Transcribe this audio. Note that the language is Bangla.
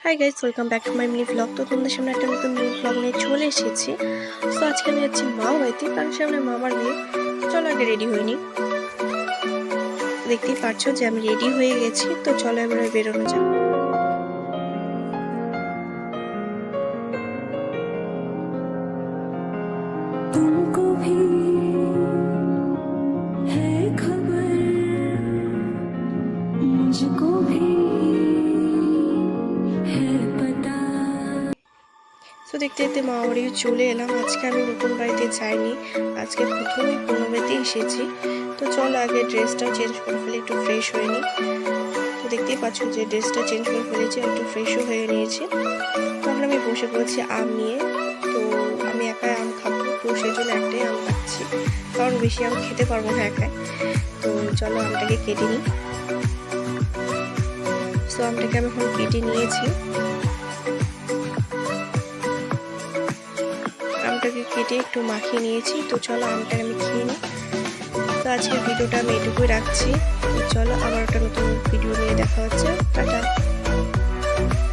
Hi guys, welcome back to my mini blog. তো তোমাদের সামনে একটা নতুন মিনি ব্লগ নিয়ে চলে এসেছি। সো আজকে আমি যাচ্ছি মা বাড়িতে, কারণ সামনে মামার বিয়ে। চলো আগে রেডি হইনি, দেখতেই পারছো যে আমি রেডি হয়ে গেছি। তো চলো এবারে বেরোনো যাক। तुमको भी है खबर, मुझको भी है पता। তো দেখতে দেখতে মা বাড়ি চলে এলাম। আজকে আমি নতুন বাড়িতে যাইনি, আজকে প্রথমে পুরনো বাড়িতে এসেছি। তো চলো আগে ড্রেসটাও চেঞ্জ করে ফেলে, একটু ফ্রেশ হয়ে নিই। তো দেখতেই পাচ্ছ যে ড্রেসটা চেঞ্জ করে ফেলেছি, একটু ফ্রেশও হয়ে নিয়েছি। তখন আমি বসে পড়েছি আম নিয়ে। তো আমি একাই আম খাবো, তো সেই জন্য একটাই আম খাচ্ছি, কারণ বেশি আম খেতে পারবো না একাই। তো চলো আমটাকে কেটে নিই। সো আমটাকে আমি এখন কেটে নিয়েছি। আমটাকে কেটে একটু মাখিয়ে নিয়েছি। তো চলো আমটাকে আমি খেয়ে নিই। তো আজকের ভিডিওটা আমি এটুকুই রাখছি। তো চলো আবার একটা নতুন ভিডিও নিয়ে দেখা হচ্ছে। টাটা।